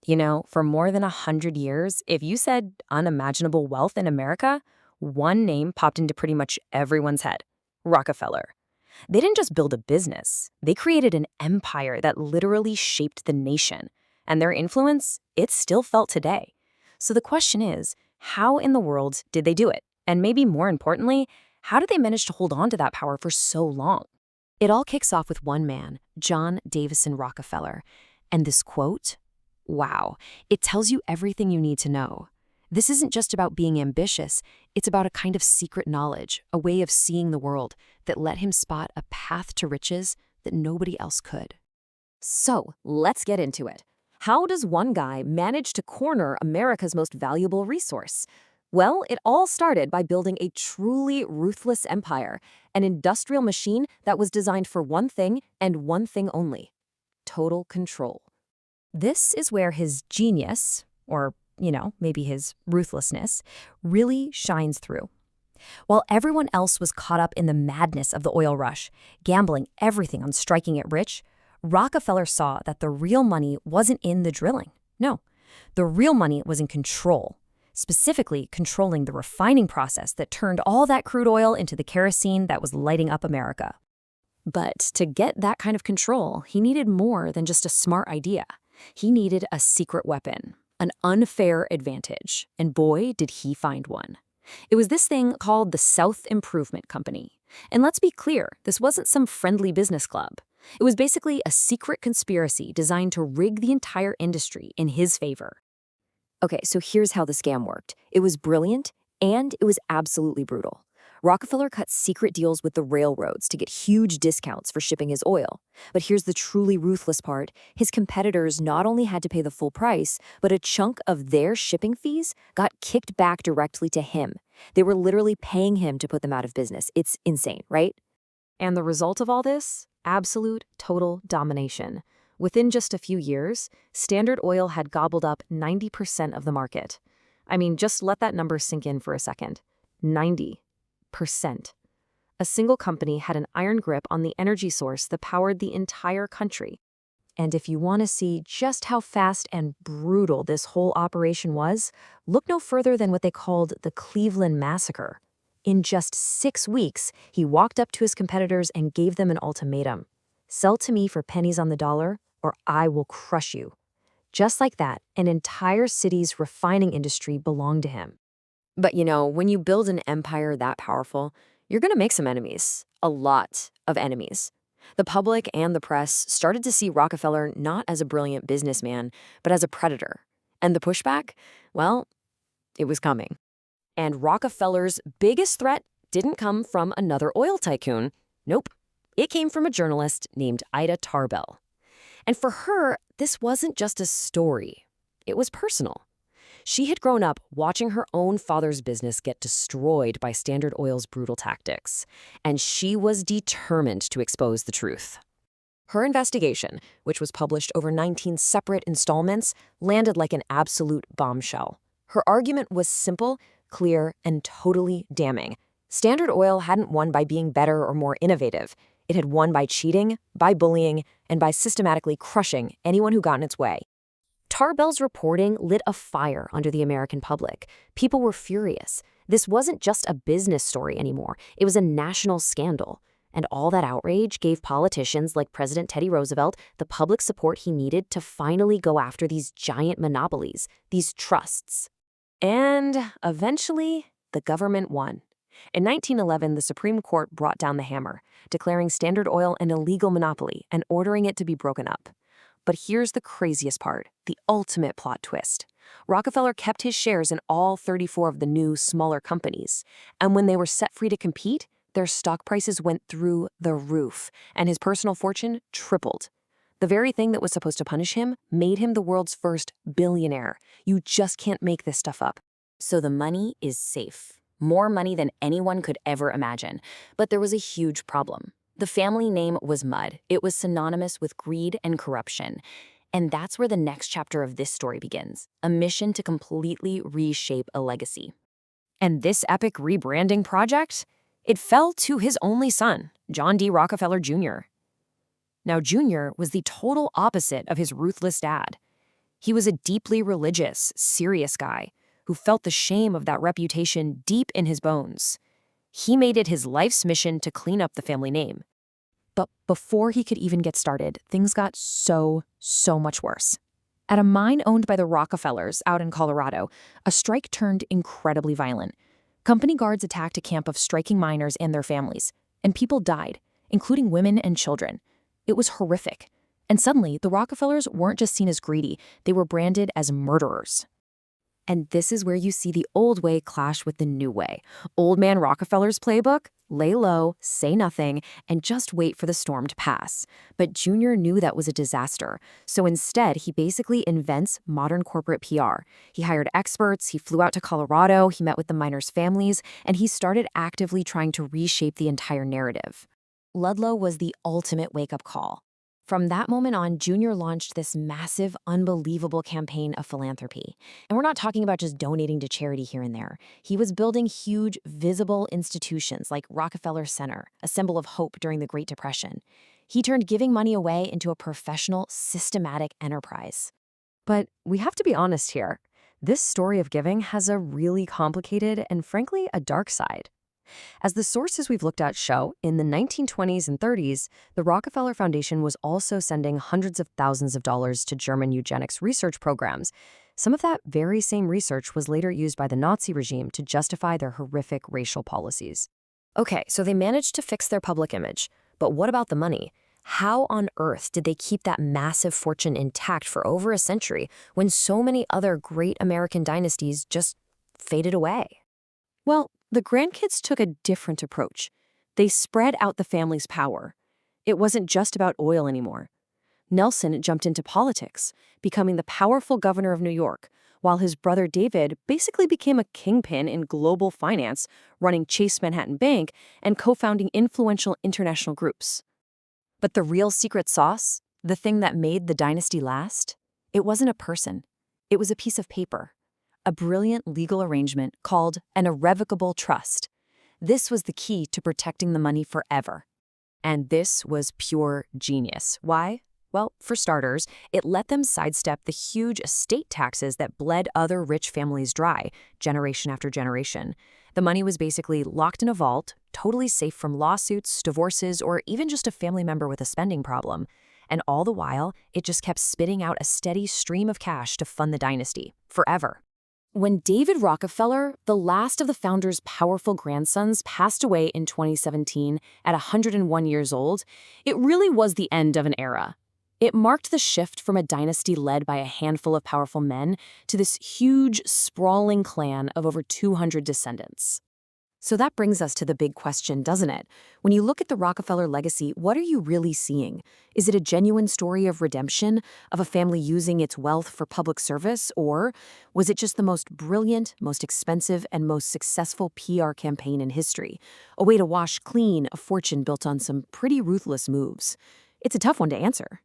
For more than 100 years, if you said unimaginable wealth in America, one name popped into pretty much everyone's head: Rockefeller. They didn't just build a business, they created an empire that literally shaped the nation. And their influence, it's still felt today. So the question is, how in the world did they do it? And maybe more importantly, how did they manage to hold on to that power for so long? It all kicks off with one man, John Davison Rockefeller. And this quote, wow, it tells you everything you need to know. This isn't just about being ambitious, it's about a kind of secret knowledge, a way of seeing the world that let him spot a path to riches that nobody else could. So, let's get into it. How does one guy manage to corner America's most valuable resource? Well, it all started by building a truly ruthless empire, an industrial machine that was designed for one thing and one thing only: total control. This is where his genius, or, maybe his ruthlessness, really shines through. While everyone else was caught up in the madness of the oil rush, gambling everything on striking it rich, Rockefeller saw that the real money wasn't in the drilling. No, the real money was in control, specifically controlling the refining process that turned all that crude oil into the kerosene that was lighting up America. But to get that kind of control, he needed more than just a smart idea. He needed a secret weapon, an unfair advantage, and boy, did he find one. It was this thing called the South Improvement Company. And let's be clear, this wasn't some friendly business club. It was basically a secret conspiracy designed to rig the entire industry in his favor. Okay, so here's how the scam worked. It was brilliant, and it was absolutely brutal. Rockefeller cut secret deals with the railroads to get huge discounts for shipping his oil. But here's the truly ruthless part. His competitors not only had to pay the full price, but a chunk of their shipping fees got kicked back directly to him. They were literally paying him to put them out of business. It's insane, right? And the result of all this? Absolute, total domination. Within just a few years, Standard Oil had gobbled up 90% of the market. I mean, just let that number sink in for a second. 90%. A single company had an iron grip on the energy source that powered the entire country. And if you want to see just how fast and brutal this whole operation was, look no further than what they called the Cleveland Massacre. In just 6 weeks, he walked up to his competitors and gave them an ultimatum: sell to me for pennies on the dollar, or I will crush you. Just like that, an entire city's refining industry belonged to him. But when you build an empire that powerful, you're going to make some enemies. A lot of enemies. The public and the press started to see Rockefeller not as a brilliant businessman, but as a predator. And the pushback? Well, it was coming. And Rockefeller's biggest threat didn't come from another oil tycoon. Nope. It came from a journalist named Ida Tarbell. And for her, this wasn't just a story. It was personal. She had grown up watching her own father's business get destroyed by Standard Oil's brutal tactics, and she was determined to expose the truth. Her investigation, which was published over 19 separate installments, landed like an absolute bombshell. Her argument was simple, clear, and totally damning. Standard Oil hadn't won by being better or more innovative. It had won by cheating, by bullying, and by systematically crushing anyone who got in its way. Tarbell's reporting lit a fire under the American public. People were furious. This wasn't just a business story anymore. It was a national scandal. And all that outrage gave politicians like President Teddy Roosevelt the public support he needed to finally go after these giant monopolies, these trusts. And eventually, the government won. In 1911, the Supreme Court brought down the hammer, declaring Standard Oil an illegal monopoly and ordering it to be broken up. But here's the craziest part, the ultimate plot twist. Rockefeller kept his shares in all 34 of the new, smaller companies. And when they were set free to compete, their stock prices went through the roof, and his personal fortune tripled. The very thing that was supposed to punish him made him the world's first billionaire. You just can't make this stuff up. So the money is safe. More money than anyone could ever imagine. But there was a huge problem. The family name was mud. It was synonymous with greed and corruption. And that's where the next chapter of this story begins, a mission to completely reshape a legacy. And this epic rebranding project? It fell to his only son, John D. Rockefeller Jr. Now, Jr. was the total opposite of his ruthless dad. He was a deeply religious, serious guy who felt the shame of that reputation deep in his bones. He made it his life's mission to clean up the family name. But before he could even get started, things got so much worse. At a mine owned by the Rockefellers out in Colorado, a strike turned incredibly violent. Company guards attacked a camp of striking miners and their families, and people died, including women and children. It was horrific. And suddenly, the Rockefellers weren't just seen as greedy, they were branded as murderers. And this is where you see the old way clash with the new way. Old man Rockefeller's playbook: lay low, say nothing, and just wait for the storm to pass. But Junior knew that was a disaster. So instead, he basically invents modern corporate PR. He hired experts, he flew out to Colorado, he met with the miners' families, and he started actively trying to reshape the entire narrative. Ludlow was the ultimate wake-up call. From that moment on, Junior launched this massive, unbelievable campaign of philanthropy. And we're not talking about just donating to charity here and there. He was building huge, visible institutions like Rockefeller Center, a symbol of hope during the Great Depression. He turned giving money away into a professional, systematic enterprise. But we have to be honest here. This story of giving has a really complicated and, frankly, a dark side. As the sources we've looked at show, in the 1920s and 30s, the Rockefeller Foundation was also sending hundreds of thousands of dollars to German eugenics research programs. Some of that very same research was later used by the Nazi regime to justify their horrific racial policies. Okay, so they managed to fix their public image. But what about the money? How on earth did they keep that massive fortune intact for over a century when so many other great American dynasties just faded away? Well, the grandkids took a different approach. They spread out the family's power. It wasn't just about oil anymore. Nelson jumped into politics, becoming the powerful governor of New York, while his brother David basically became a kingpin in global finance, running Chase Manhattan Bank and co-founding influential international groups. But the real secret sauce, the thing that made the dynasty last, it wasn't a person. It was a piece of paper. A brilliant legal arrangement called an irrevocable trust. This was the key to protecting the money forever. And this was pure genius. Why? Well, for starters, it let them sidestep the huge estate taxes that bled other rich families dry, generation after generation. The money was basically locked in a vault, totally safe from lawsuits, divorces, or even just a family member with a spending problem. And all the while, it just kept spitting out a steady stream of cash to fund the dynasty, forever. When David Rockefeller, the last of the founder's powerful grandsons, passed away in 2017 at 101 years old, it really was the end of an era. It marked the shift from a dynasty led by a handful of powerful men to this huge, sprawling clan of over 200 descendants. So that brings us to the big question, doesn't it? When you look at the Rockefeller legacy, what are you really seeing? Is it a genuine story of redemption, of a family using its wealth for public service, or was it just the most brilliant, most expensive, and most successful PR campaign in history? A way to wash clean a fortune built on some pretty ruthless moves. It's a tough one to answer.